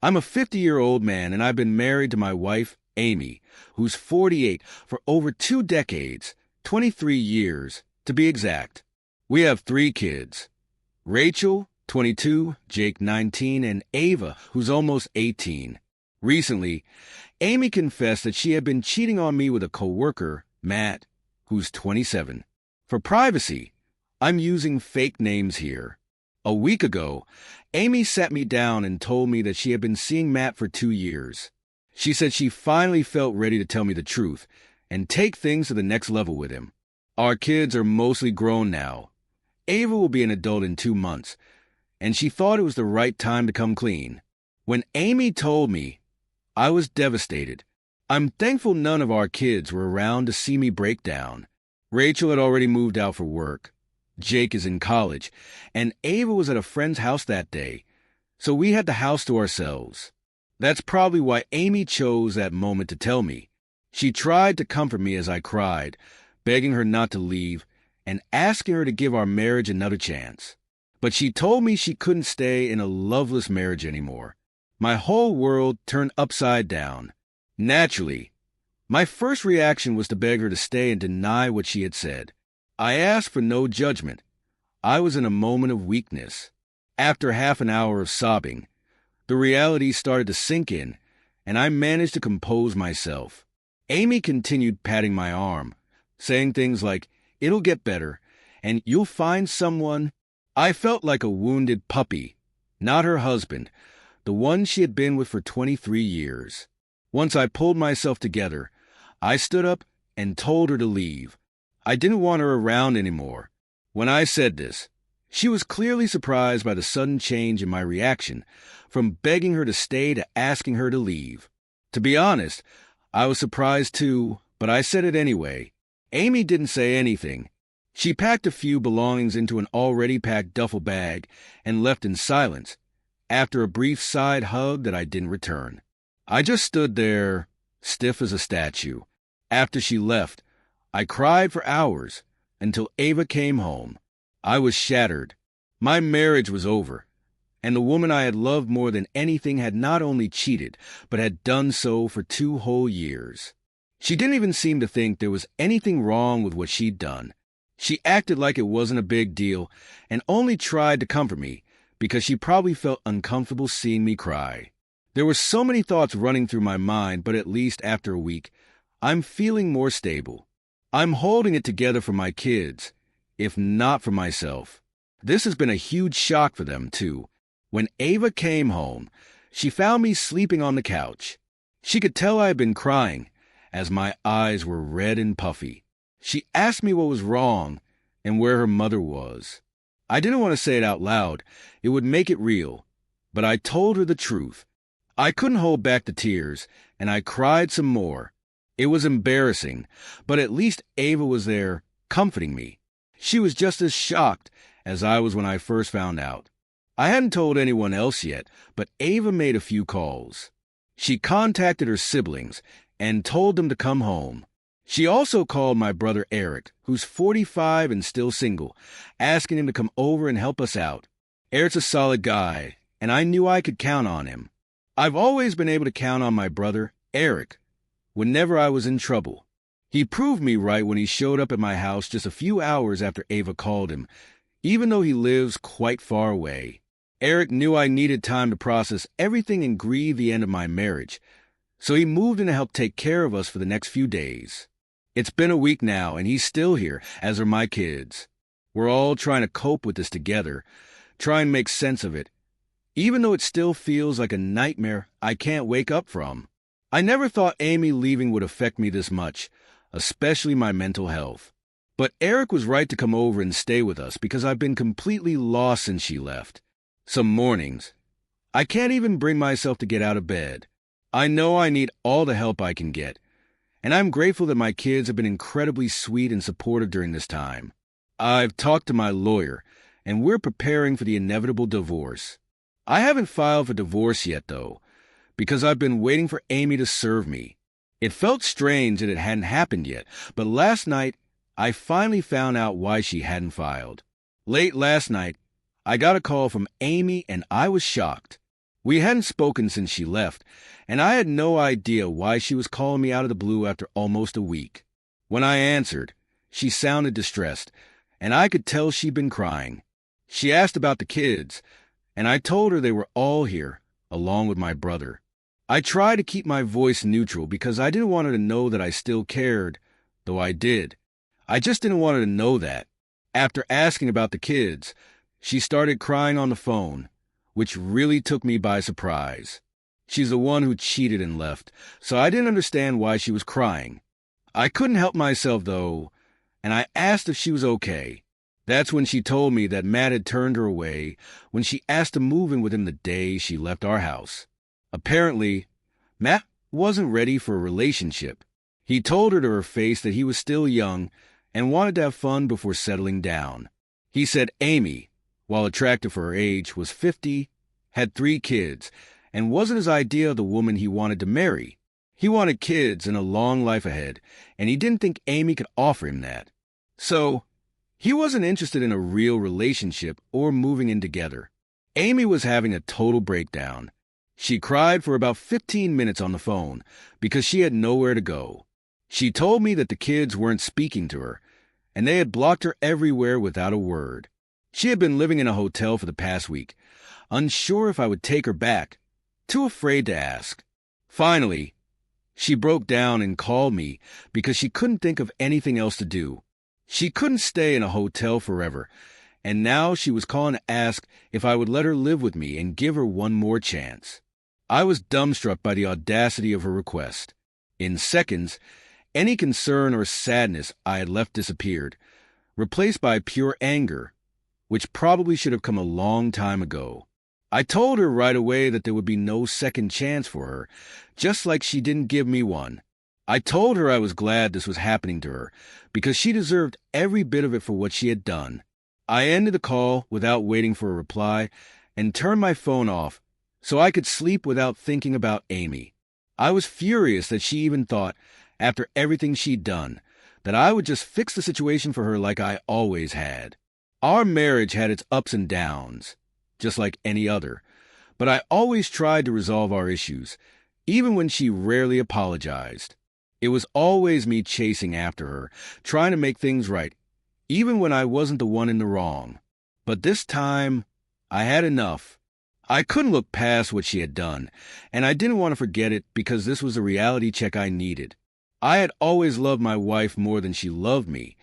I'm a 50-year-old man, and I've been married to my wife, Amy, who's 48, for over 2 decades, 23 years, to be exact. We have 3 kids. Rachel, 22, Jake, 19, and Ava, who's almost 18. Recently, Amy confessed that she had been cheating on me with a coworker, Matt, who's 27. For privacy, I'm using fake names here. A week ago, Amy sat me down and told me that she had been seeing Matt for 2 years. She said she finally felt ready to tell me the truth and take things to the next level with him. Our kids are mostly grown now. Ava will be an adult in 2 months, and she thought it was the right time to come clean. When Amy told me, I was devastated. I'm thankful none of our kids were around to see me break down. Rachel had already moved out for work. Jake is in college, and Ava was at a friend's house that day, so we had the house to ourselves. That's probably why Amy chose that moment to tell me. She tried to comfort me as I cried, begging her not to leave and asking her to give our marriage another chance. But she told me she couldn't stay in a loveless marriage anymore. My whole world turned upside down. Naturally, my first reaction was to beg her to stay and deny what she had said. I asked for no judgment. I was in a moment of weakness. After half an hour of sobbing, the reality started to sink in, and I managed to compose myself. Amy continued patting my arm, saying things like, "It'll get better, and you'll find someone." I felt like a wounded puppy, not her husband, the one she had been with for 23 years. Once I pulled myself together, I stood up and told her to leave. I didn't want her around anymore. When I said this, she was clearly surprised by the sudden change in my reaction, from begging her to stay to asking her to leave. To be honest, I was surprised too, but I said it anyway. Amy didn't say anything. She packed a few belongings into an already packed duffel bag and left in silence, after a brief side hug that I didn't return. I just stood there, stiff as a statue. After she left, I cried for hours, until Ava came home. I was shattered. My marriage was over, and the woman I had loved more than anything had not only cheated, but had done so for 2 whole years. She didn't even seem to think there was anything wrong with what she'd done. She acted like it wasn't a big deal, and only tried to comfort me, because she probably felt uncomfortable seeing me cry. There were so many thoughts running through my mind, but at least after a week, I'm feeling more stable. I'm holding it together for my kids, if not for myself. This has been a huge shock for them, too. When Ava came home, she found me sleeping on the couch. She could tell I had been crying, as my eyes were red and puffy. She asked me what was wrong and where her mother was. I didn't want to say it out loud. It would make it real. But I told her the truth. I couldn't hold back the tears, and I cried some more. It was embarrassing, but at least Ava was there, comforting me. She was just as shocked as I was when I first found out. I hadn't told anyone else yet, but Ava made a few calls. She contacted her siblings and told them to come home. She also called my brother Eric, who's 45 and still single, asking him to come over and help us out. Eric's a solid guy, and I knew I could count on him. I've always been able to count on my brother, Eric, whenever I was in trouble. He proved me right when he showed up at my house just a few hours after Ava called him, even though he lives quite far away. Eric knew I needed time to process everything and grieve the end of my marriage, so he moved in to help take care of us for the next few days. It's been a week now, and he's still here, as are my kids. We're all trying to cope with this together, try and make sense of it, even though it still feels like a nightmare I can't wake up from. I never thought Amy leaving would affect me this much, especially my mental health. But Eric was right to come over and stay with us because I've been completely lost since she left. Some mornings, I can't even bring myself to get out of bed. I know I need all the help I can get, and I'm grateful that my kids have been incredibly sweet and supportive during this time. I've talked to my lawyer, and we're preparing for the inevitable divorce. I haven't filed for divorce yet, though, because I've been waiting for Amy to serve me. It felt strange that it hadn't happened yet, but last night, I finally found out why she hadn't filed. Late last night, I got a call from Amy, and I was shocked. We hadn't spoken since she left, and I had no idea why she was calling me out of the blue after almost a week. When I answered, she sounded distressed, and I could tell she'd been crying. She asked about the kids, and I told her they were all here, along with my brother. I tried to keep my voice neutral because I didn't want her to know that I still cared, though I did. I just didn't want her to know that. After asking about the kids, she started crying on the phone, which really took me by surprise. She's the one who cheated and left, so I didn't understand why she was crying. I couldn't help myself, though, and I asked if she was okay. That's when she told me that Matt had turned her away when she asked to move in with him the day she left our house. Apparently, Matt wasn't ready for a relationship. He told her to her face that he was still young and wanted to have fun before settling down. He said Amy, while attractive for her age, was 50, had 3 kids, and wasn't his idea of the woman he wanted to marry. He wanted kids and a long life ahead, and he didn't think Amy could offer him that. So, he wasn't interested in a real relationship or moving in together. Amy was having a total breakdown. She cried for about 15 minutes on the phone because she had nowhere to go. She told me that the kids weren't speaking to her, and they had blocked her everywhere without a word. She had been living in a hotel for the past week, unsure if I would take her back, too afraid to ask. Finally, she broke down and called me because she couldn't think of anything else to do. She couldn't stay in a hotel forever, and now she was calling to ask if I would let her live with me and give her one more chance. I was dumbstruck by the audacity of her request. In seconds, any concern or sadness I had left disappeared, replaced by pure anger, which probably should have come a long time ago. I told her right away that there would be no second chance for her, just like she didn't give me one. I told her I was glad this was happening to her, because she deserved every bit of it for what she had done. I ended the call without waiting for a reply and turned my phone off so I could sleep without thinking about Amy. I was furious that she even thought, after everything she'd done, that I would just fix the situation for her like I always had. Our marriage had its ups and downs, just like any other, but I always tried to resolve our issues, even when she rarely apologized. It was always me chasing after her, trying to make things right, even when I wasn't the one in the wrong. But this time, I had enough. I couldn't look past what she had done, and I didn't want to forget it because this was a reality check I needed. I had always loved my wife more than she loved me,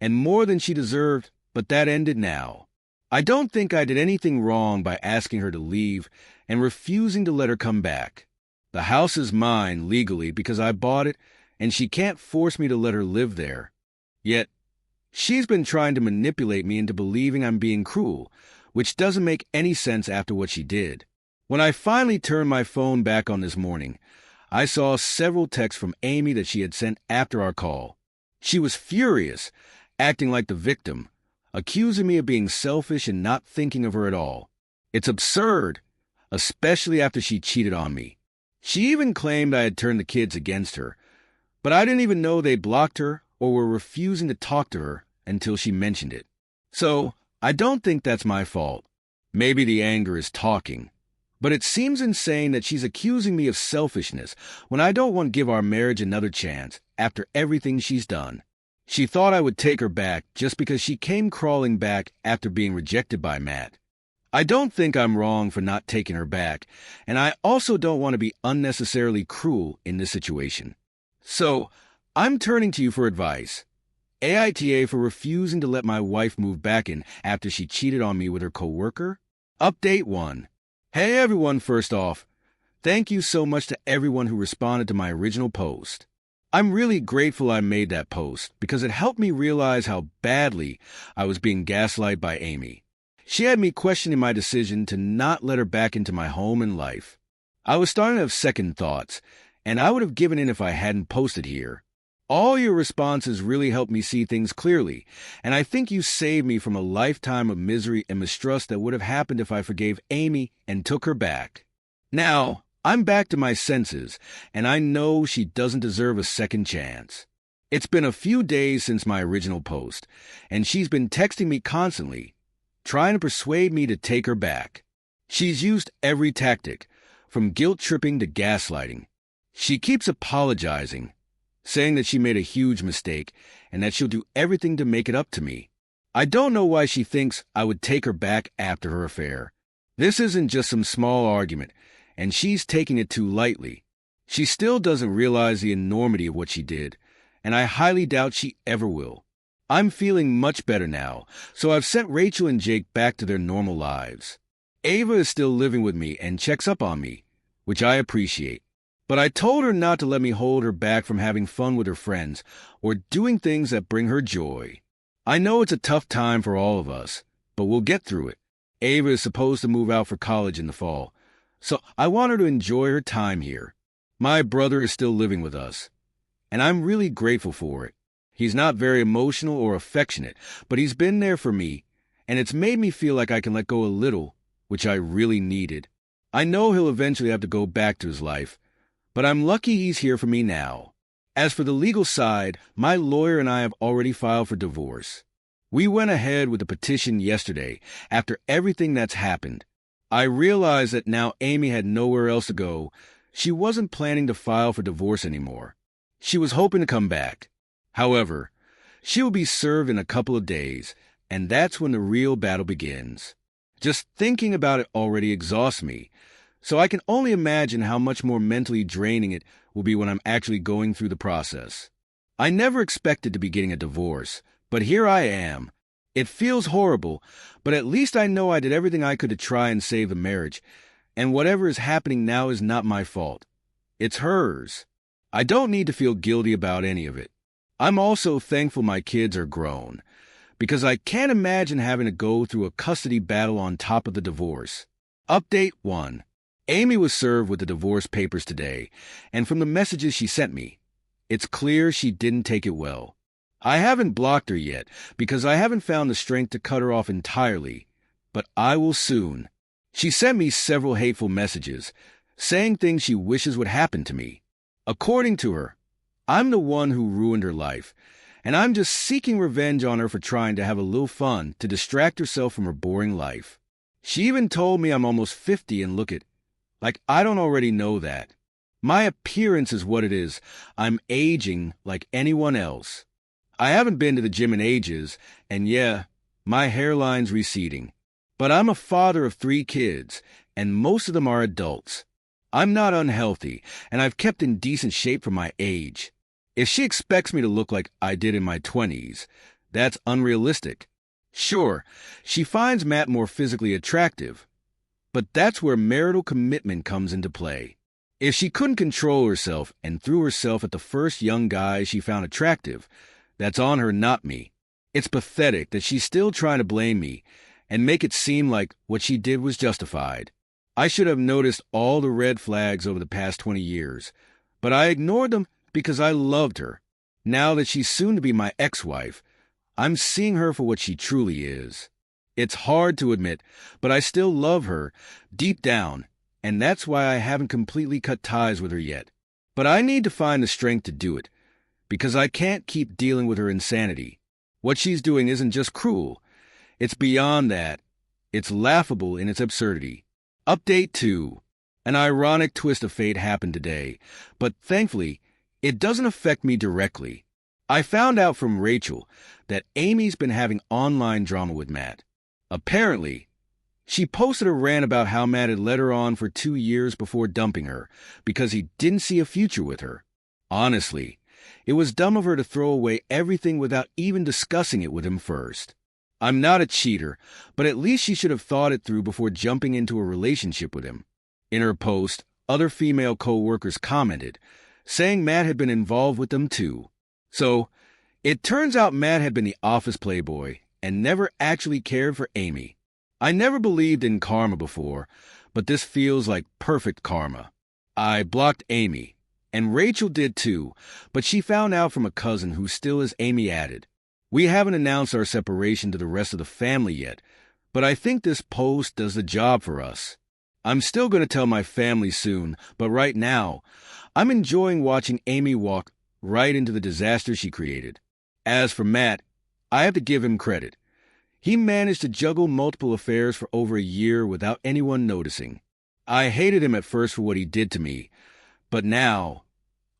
and more than she deserved, but that ended now. I don't think I did anything wrong by asking her to leave and refusing to let her come back. The house is mine legally because I bought it, and she can't force me to let her live there. Yet, she's been trying to manipulate me into believing I'm being cruel, which doesn't make any sense after what she did. When I finally turned my phone back on this morning, I saw several texts from Amy that she had sent after our call. She was furious, acting like the victim, accusing me of being selfish and not thinking of her at all. It's absurd, especially after she cheated on me. She even claimed I had turned the kids against her, but I didn't even know they blocked her or were refusing to talk to her until she mentioned it. So, I don't think that's my fault. Maybe the anger is talking. But it seems insane that she's accusing me of selfishness when I don't want to give our marriage another chance after everything she's done. She thought I would take her back just because she came crawling back after being rejected by Matt. I don't think I'm wrong for not taking her back, and I also don't want to be unnecessarily cruel in this situation. So, I'm turning to you for advice. AITA for refusing to let my wife move back in after she cheated on me with her coworker? Update 1. Hey everyone, first off, thank you so much to everyone who responded to my original post. I'm really grateful I made that post because it helped me realize how badly I was being gaslighted by Amy. She had me questioning my decision to not let her back into my home and life. I was starting to have second thoughts, and I would have given in if I hadn't posted here. All your responses really helped me see things clearly, and I think you saved me from a lifetime of misery and mistrust that would have happened if I forgave Amy and took her back. Now, I'm back to my senses, and I know she doesn't deserve a second chance. It's been a few days since my original post, and she's been texting me constantly, trying to persuade me to take her back. She's used every tactic, from guilt-tripping to gaslighting. She keeps apologizing, saying that she made a huge mistake and that she'll do everything to make it up to me. I don't know why she thinks I would take her back after her affair. This isn't just some small argument, and she's taking it too lightly. She still doesn't realize the enormity of what she did, and I highly doubt she ever will. I'm feeling much better now, so I've sent Rachel and Jake back to their normal lives. Ava is still living with me and checks up on me, which I appreciate. But I told her not to let me hold her back from having fun with her friends or doing things that bring her joy. I know it's a tough time for all of us, but we'll get through it. Ava is supposed to move out for college in the fall, so I want her to enjoy her time here. My brother is still living with us, and I'm really grateful for it. He's not very emotional or affectionate, but he's been there for me, and it's made me feel like I can let go a little, which I really needed. I know he'll eventually have to go back to his life, but I'm lucky he's here for me now. As for the legal side, my lawyer and I have already filed for divorce. We went ahead with the petition yesterday after everything that's happened. I realized that now Amy had nowhere else to go. She wasn't planning to file for divorce anymore. She was hoping to come back. However, she will be served in a couple of days, and that's when the real battle begins. Just thinking about it already exhausts me, so I can only imagine how much more mentally draining it will be when I'm actually going through the process. I never expected to be getting a divorce, but here I am. It feels horrible, but at least I know I did everything I could to try and save the marriage, and whatever is happening now is not my fault. It's hers. I don't need to feel guilty about any of it. I'm also thankful my kids are grown, because I can't imagine having to go through a custody battle on top of the divorce. Update 1. Amy was served with the divorce papers today, and from the messages she sent me, it's clear she didn't take it well. I haven't blocked her yet, because I haven't found the strength to cut her off entirely, but I will soon. She sent me several hateful messages, saying things she wishes would happen to me. According to her, I'm the one who ruined her life, and I'm just seeking revenge on her for trying to have a little fun to distract herself from her boring life. She even told me I'm almost 50 and look it, like I don't already know that. My appearance is what it is. I'm aging like anyone else. I haven't been to the gym in ages, and yeah, my hairline's receding. But I'm a father of 3 kids, and most of them are adults. I'm not unhealthy, and I've kept in decent shape for my age. If she expects me to look like I did in my 20s, that's unrealistic. Sure, she finds Matt more physically attractive, but that's where marital commitment comes into play. If she couldn't control herself and threw herself at the first young guy she found attractive, that's on her, not me. It's pathetic that she's still trying to blame me and make it seem like what she did was justified. I should have noticed all the red flags over the past 20 years, but I ignored them because I loved her. Now that she's soon to be my ex-wife, I'm seeing her for what she truly is. It's hard to admit, but I still love her deep down, and that's why I haven't completely cut ties with her yet. But I need to find the strength to do it, because I can't keep dealing with her insanity. What she's doing isn't just cruel. It's beyond that. It's laughable in its absurdity. Update 2. An ironic twist of fate happened today, but thankfully, it doesn't affect me directly. I found out from Rachel that Amy's been having online drama with Matt. Apparently, she posted a rant about how Matt had led her on for 2 years before dumping her because he didn't see a future with her. Honestly, it was dumb of her to throw away everything without even discussing it with him first. I'm not a cheater, but at least she should have thought it through before jumping into a relationship with him. In her post, other female co-workers commented, saying Matt had been involved with them too. So, it turns out Matt had been the office playboy and never actually cared for Amy. I never believed in karma before, but this feels like perfect karma. I blocked Amy, and Rachel did too, but she found out from a cousin who still is Amy added. We haven't announced our separation to the rest of the family yet, but I think this post does the job for us. I'm still going to tell my family soon, but right now, I'm enjoying watching Amy walk right into the disaster she created. As for Matt, I have to give him credit. He managed to juggle multiple affairs for over a year without anyone noticing. I hated him at first for what he did to me, but now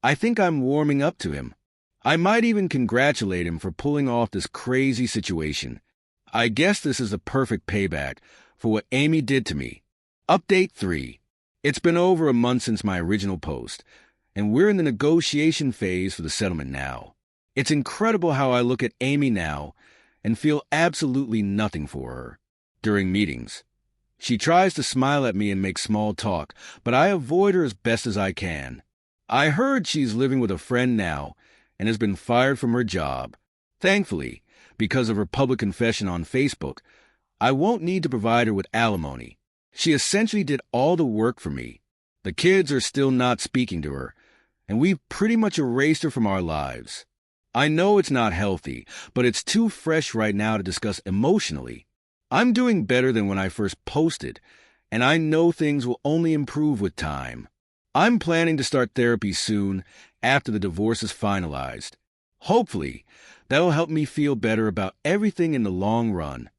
I think I'm warming up to him. I might even congratulate him for pulling off this crazy situation. I guess this is a perfect payback for what Amy did to me. Update 3. It's been over a month since my original post, and we're in the negotiation phase for the settlement now. It's incredible how I look at Amy now and feel absolutely nothing for her. During meetings, she tries to smile at me and make small talk, but I avoid her as best as I can. I heard she's living with a friend now and has been fired from her job. Thankfully, because of her public confession on Facebook, I won't need to provide her with alimony. She essentially did all the work for me. The kids are still not speaking to her, and we've pretty much erased her from our lives. I know it's not healthy, but it's too fresh right now to discuss emotionally. I'm doing better than when I first posted, and I know things will only improve with time. I'm planning to start therapy soon after the divorce is finalized. Hopefully, that'll help me feel better about everything in the long run.